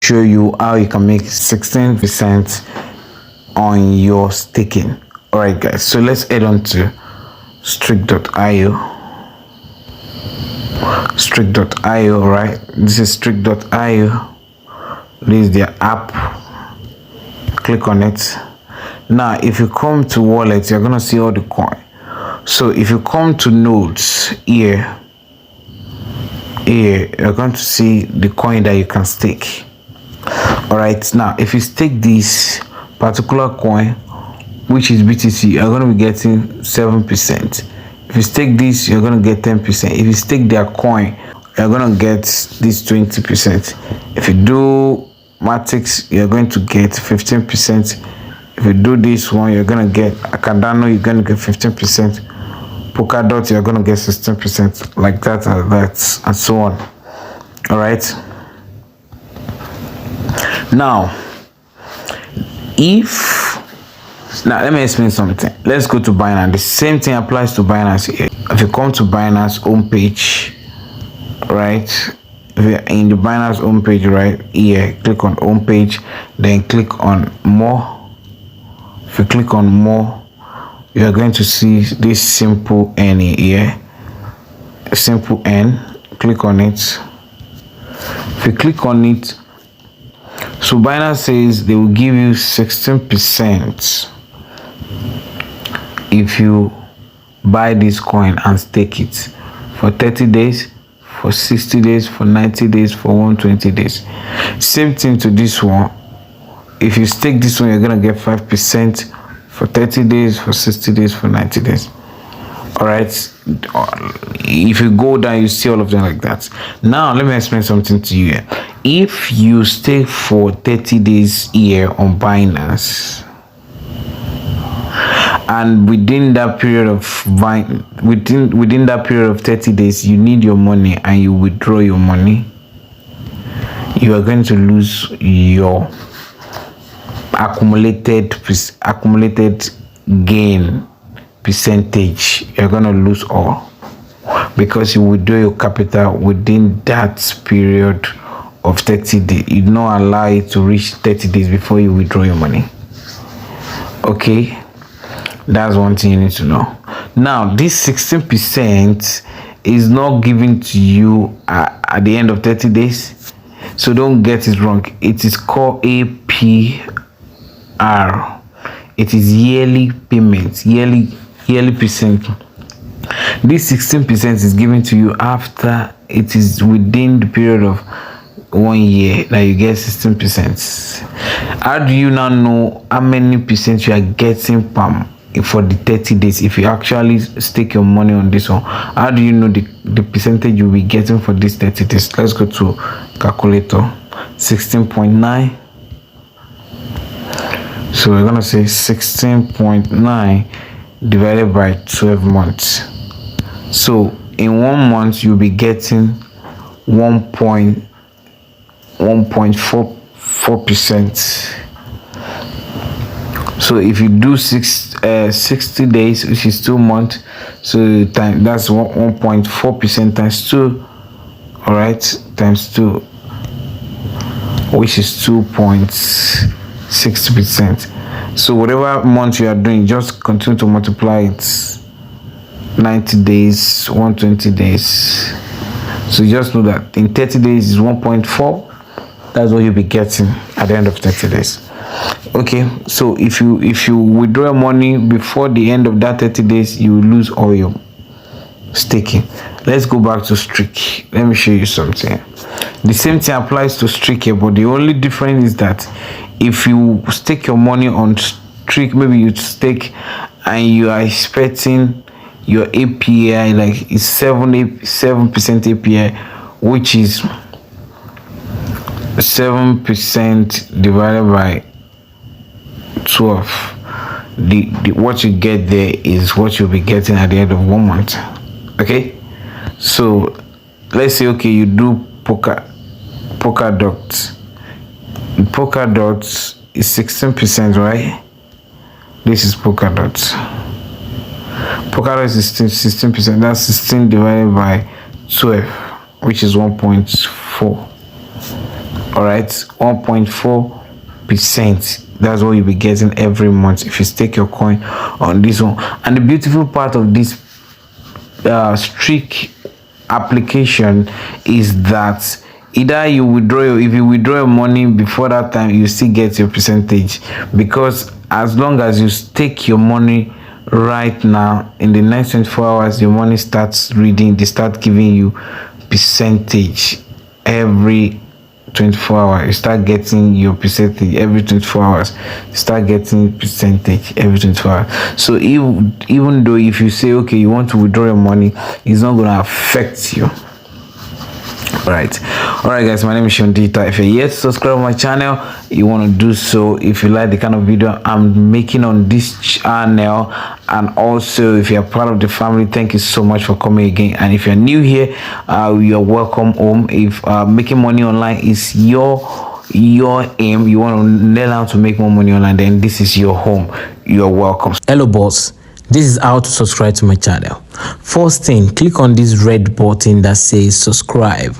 show you how you can make 16% on your staking. All right, guys, so let's head on to streakk.io. streakk.io, right? This is streakk.io. This is their app. Click on it. Now if you come to wallet, you're gonna see all the coin. So if you come to nodes here, you're going to see the coin that you can stake. All right, now if you stake this particular coin, which is BTC, you're going to be getting 7%. If you stake this, you're going to get 10%. If you stake their coin, you're going to get this 20%. If you do Matrix, you're going to get 15%. If you do this one, you're going to get Cardano, you're going to get 15%. Polkadot, you're going to get 16%, like that and so on. All right. Now let me explain something. Let's go to Binance. The same thing applies to Binance here. If you come to Binance homepage, right, if you're in the Binance homepage right here, click on homepage, then click on more. If you click on more, you are going to see this simple N here. Simple N. Click on it. If you click on it, so Binance says they will give you 16% if you buy this coin and stake it for 30 days, for 60 days, for 90 days, for 120 days. Same thing to this one. If you stake this one, you're gonna get 5% for 30 days, for 60 days, for 90 days. All right, if you go down, you see all of them like that. Now let me explain something to you here. If you stay for 30 days here on Binance, and within that period of 30 days, you need your money and you withdraw your money, you are going to lose your accumulated gain percentage. You're going to lose all because you withdraw your capital within that period of 30 days. You do not allow it to reach 30 days before you withdraw your money. Okay, that's one thing you need to know. Now this 16% is not given to you at the end of 30 days, so don't get it wrong. It is called APR. It is yearly payment, yearly percent. This 16% is given to you after it is within the period of 1 year that you get 16%. How do you now know how many percent you are getting for the 30 days? If you actually stake your money on this one, how do you know the percentage you'll be getting for this 30 days? Let's go to calculator. 16.9. So we're gonna say 16.9 divided by 12 months. So in 1 month you'll be getting 1.44%. So if you do 60 days, which is 2 months, so that's 1.4% times 2. All right, times 2, which is 2.6%. So whatever month you are doing, just continue to multiply it. 90 days, 120 days. So you just know that in 30 days is 1.4. That's what you'll be getting at the end of 30 days. Okay, so if you withdraw money before the end of that 30 days, you will lose all your staking. Let's go back to streakk. Let me show you something. The same thing applies to streakk here, but the only difference is that if you stake your money on streakk, maybe you stake and you are expecting your API like it's 7% API, which is 7% divided by 12. What you get there is what you'll be getting at the end of 1 month. Okay, so let's say okay, you do Polkadot is 16%, right? This is Polkadot is 16%. That's 16 divided by 12, which is 1.4. All right, 1.4%. That's what you'll be getting every month if you stake your coin on this one. And the beautiful part of this streakk application is that either you withdraw if you withdraw your money before that time, you still get your percentage, because as long as you stake your money right now, in the next 24 hours your money starts reading, they start giving you percentage every 24 hours. You start getting your percentage every 24 hours. You start getting percentage every 24 hours. So even though if you say okay, you want to withdraw your money, it's not going to affect you. All right guys, my name is Seun. If you're yet to subscribe to my channel, you want to do so. If you like the kind of video I'm making on this channel, and also if you're part of the family, thank you so much for coming again. And if you're new here, you're welcome home. If making money online is your aim, you want to learn how to make more money online, then this is your home. You're welcome. Hello boss, this is how to subscribe to my channel. First thing, click on this red button that says subscribe.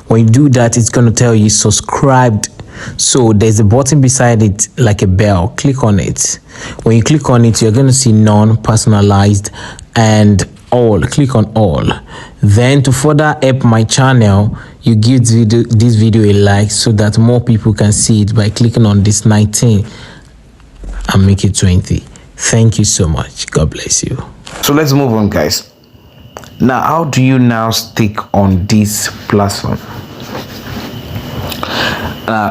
When you do that, it's going to tell you subscribed. So there's a button beside it like a bell. Click on it. When you click on it, you're going to see none, personalized, and all. Click on all. Then to further help my channel, you give this video a like so that more people can see it by clicking on this 19 and make it 20. Thank you so much. God bless you. So let's move on, guys. Now, how do you now stake on this platform?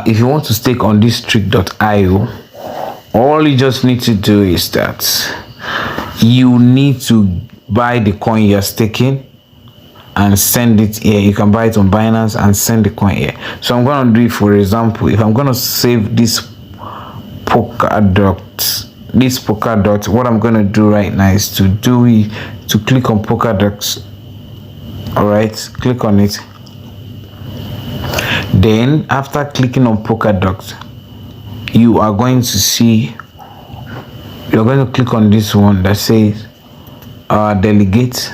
If you want to stake on this streakk.io, all you just need to do is that you need to buy the coin you're staking and send it here. You can buy it on Binance and send the coin here. So I'm going to do it. For example, if I'm going to save this Polkadot, what I'm going to do right now is to click on Polkadot. All right, click on it. Then after clicking on Polkadot, you are going to see, you're going to click on this one that says delegate,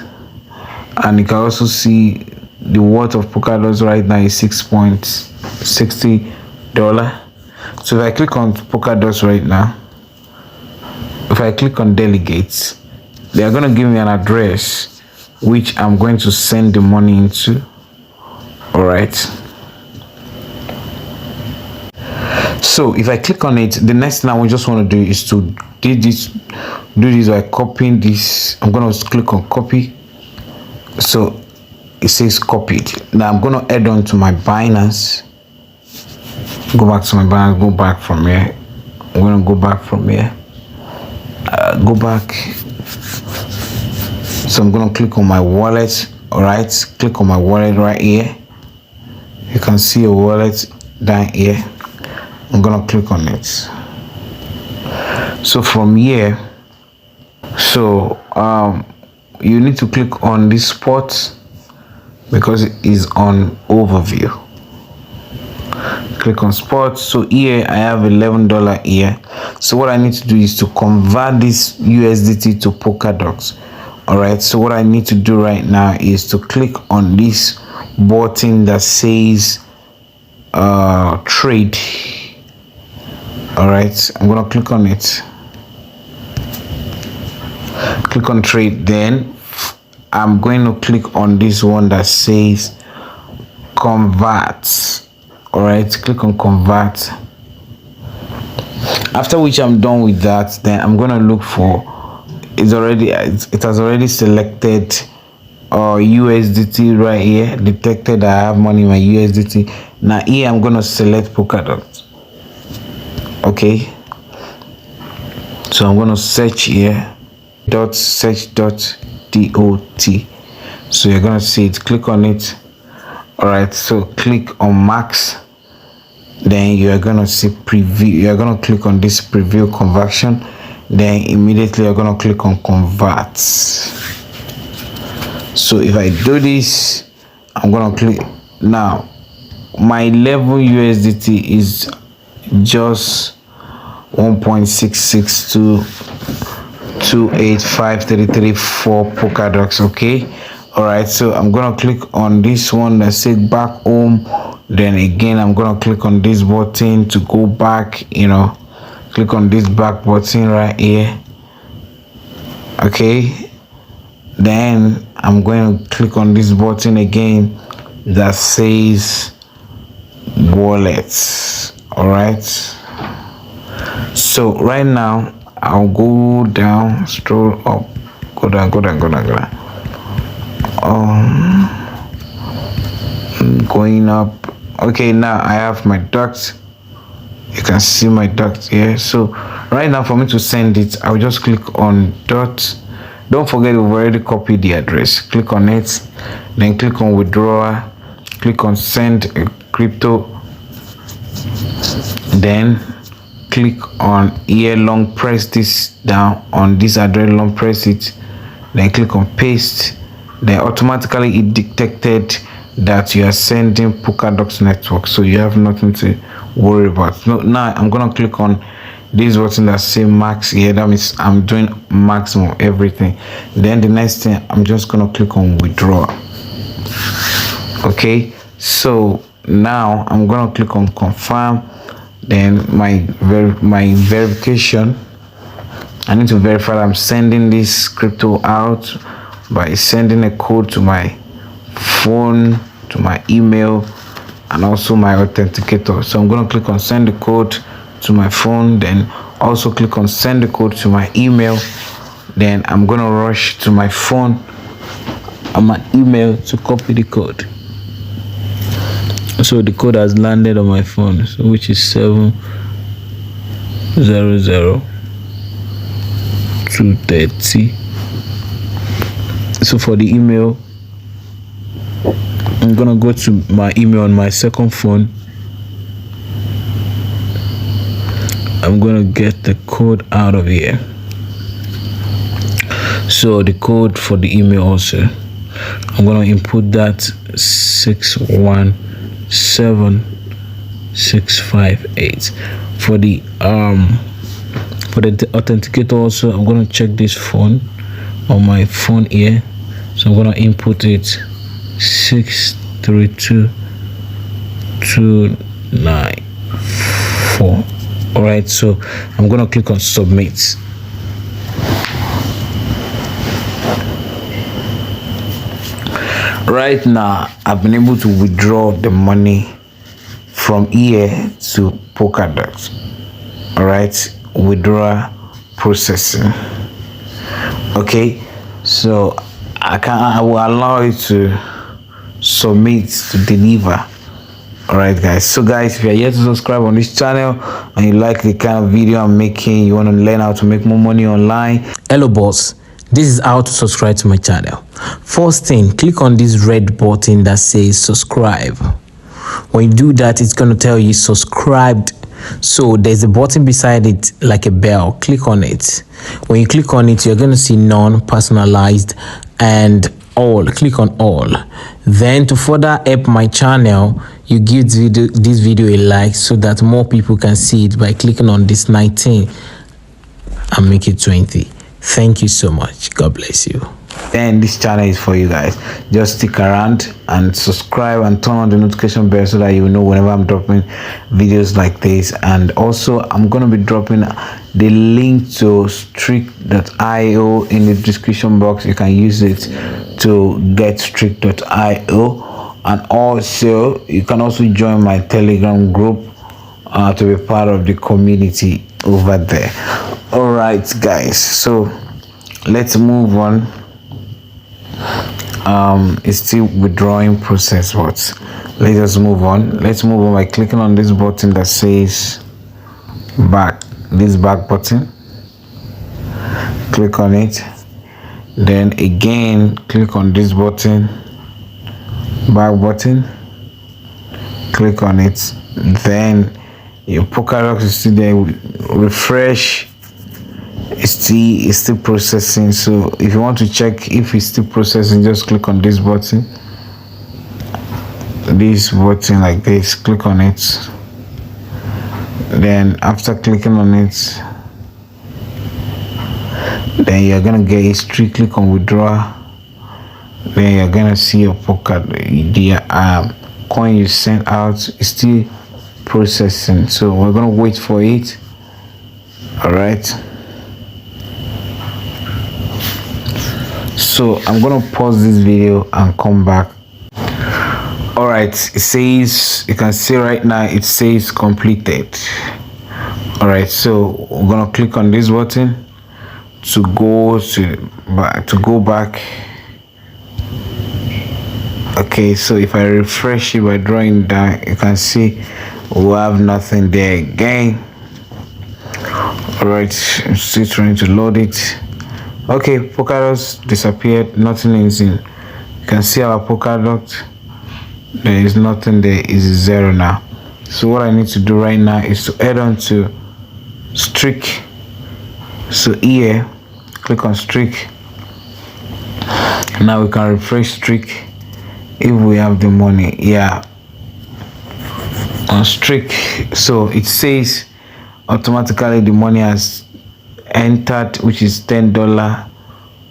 and you can also see the worth of Polkadot right now is $6.60. So if I click on Polkadot right now, if I click on delegates, they are going to give me an address which I'm going to send the money into. All right, so if I click on it, the next thing I just want to do is to do this by copying this. I'm going to click on copy. So it says copied. Now I'm going to add on to my Binance. Go back to my Binance. Go back from here. I'm going to go back from here. Go back. So I'm going to click on my wallet. All right, click on my wallet right here. You can see a wallet down here. I'm going to click on it. So from here, you need to click on this spot because it is on overview. Click on spot. So here I have $11 here. So what I need to do is to convert this USDT to Polkadot. All right, so what I need to do right now is to click on this button that says trade. All right, I'm gonna click on it. Click on trade. Then I'm going to click on this one that says convert. All right, click on convert. After which I'm done with that, then I'm gonna look for, it has already selected USDT right here, detected I have money in my USDT. Now here I'm gonna select Polkadot. Okay, so I'm gonna search here .search.dot. So you're gonna see it, click on it. All right, so click on max. Then you are gonna see preview. You are gonna click on this preview conversion. Then immediately you're gonna click on convert. So if I do this, I'm gonna click. Now my level USDT is just 1.6622853334 Polkadots. Okay, All right, so I'm gonna click on this one that says back home. Then again, I'm gonna click on this button to go back. Click on this back button right here. Okay, then I'm going to click on this button again that says wallets. All right, so right now I'll go down, scroll up, go down. Going up. Okay, now I have my ducks. You can see my ducks here. So right now, for me to send it, I'll just click on dot. Don't forget we've already copied the address. Click on it, then click on withdrawal, click on send a crypto, then click on here, long press this down on this address, long press it, then click on paste. Then automatically it detected that you are sending Polkadot network, so you have nothing to worry about. Now I'm gonna click on this button that says max here. That means I'm doing maximum everything. Then the next thing, I'm just gonna click on withdraw. Okay, so now I'm gonna click on confirm. Then my verification, I need to verify that I'm sending this crypto out by sending a code to my phone, to my email, and also my authenticator. So I'm going to click on send the code to my phone, then also click on send the code to my email. Then I'm going to rush to my phone and my email to copy the code. So the code has landed on my phone, so which is 700230. So for the email, I'm gonna go to my email on my second phone. I'm gonna get the code out of here. So the code for the email also, I'm gonna input that 617658. For the authenticator also, I'm gonna check this phone on my phone here. So I'm gonna input it 632294. All right, so I'm gonna click on submit. Right now I've been able to withdraw the money from here to Polkadot. All right, withdrawal processing. Okay, so I will allow it to submit to deliver. All right, guys. So guys, if you're yet to subscribe on this channel and you like the kind of video I'm making, you want to learn how to make more money online. Hello boss, this is how to subscribe to my channel. First thing, click on this red button that says subscribe. When you do that, it's going to tell you subscribed. So there's a button beside it like a bell. Click on it. When you click on it, you're going to see none, personalized, and all. Click on all. Then to further help my channel, you give this video a like so that more people can see it by clicking on this 19 and make it 20. Thank you so much. God bless you. Then this channel is for you guys. Just stick around and subscribe and turn on the notification bell so that you know whenever I'm dropping videos like this. And also I'm going to be dropping the link to streakk.io in the description box. You can use it to get streakk.io, and also you can also join my Telegram group to be part of the community over there. All right, guys, so let's move on. It's still withdrawing process, but let us move on. Let's move on by clicking on this button that says back, this back button. Click on it, then again click on this button, back button, click on it. Then your Polkadot is still there. Refresh. It's still processing. So if you want to check if it's still processing, just click on this button like this. Click on it. Then after clicking on it, then you're gonna get history. Click on withdraw. then you're gonna see your pocket, the coin you sent out is still processing, so we're gonna wait for it. All right, so I'm gonna pause this video and come back. All right, it says, you can see right now it says completed. All right, so we're gonna click on this button to go back. Okay, so if I refresh it by drawing down, you can see we have nothing there again. All right, I'm still trying to load it. Okay, Polkadot disappeared, nothing is in. You can see our Polkadot, there is nothing there, is 0 now. So what I need to do right now is to add on to streakk. So here, click on streakk. Now we can refresh streakk if we have the money. Yeah, on streakk, so it says automatically the money has entered, which is $10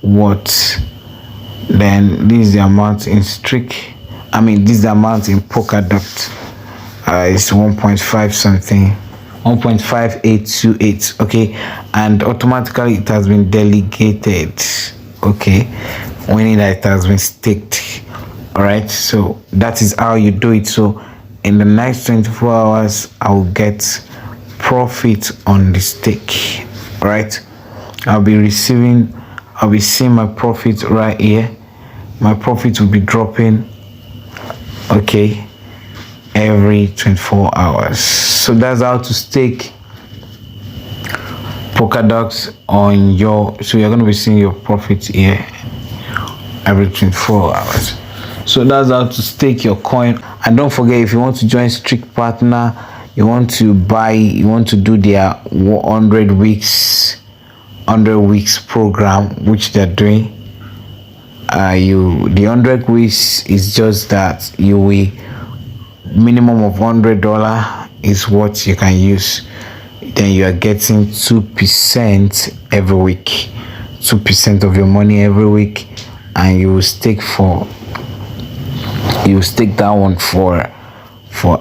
worth. Then this is the amount in streakk. I mean, this is the amount in Polkadot. It's 1.5 something, 1.5828. Okay, and automatically it has been delegated. Okay, meaning that it has been staked. All right, so that is how you do it. So in the next 24 hours I will get profit on the stake. All right, I'll be seeing my profit right here. My profit will be dropping, okay, every 24 hours. So that's how to stake Polkadot on your, so you're going to be seeing your profit here every 24 hours. So that's how to stake your coin. And don't forget, if you want to join streakk partner, you want to do their 100 weeks program, which they're doing. The 100 weeks is just that you will minimum of $100 is what you can use. Then you are getting 2% every week, 2% of your money every week, and you will stake that one for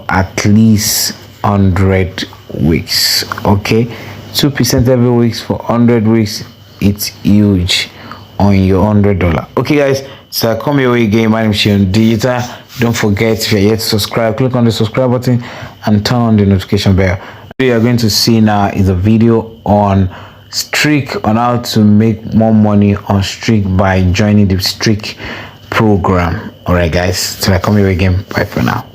at least 100 weeks. Okay, 2% every week for 100 weeks. It's huge on your $100. Okay guys, so come your way again. My name is Seun Digital. Don't forget, if you're yet to subscribe, click on the subscribe button and turn on the notification bell. What you are going to see now is a video on streakk, on how to make more money on streakk by joining the streakk program. All right guys, so I come your way again. Bye for now.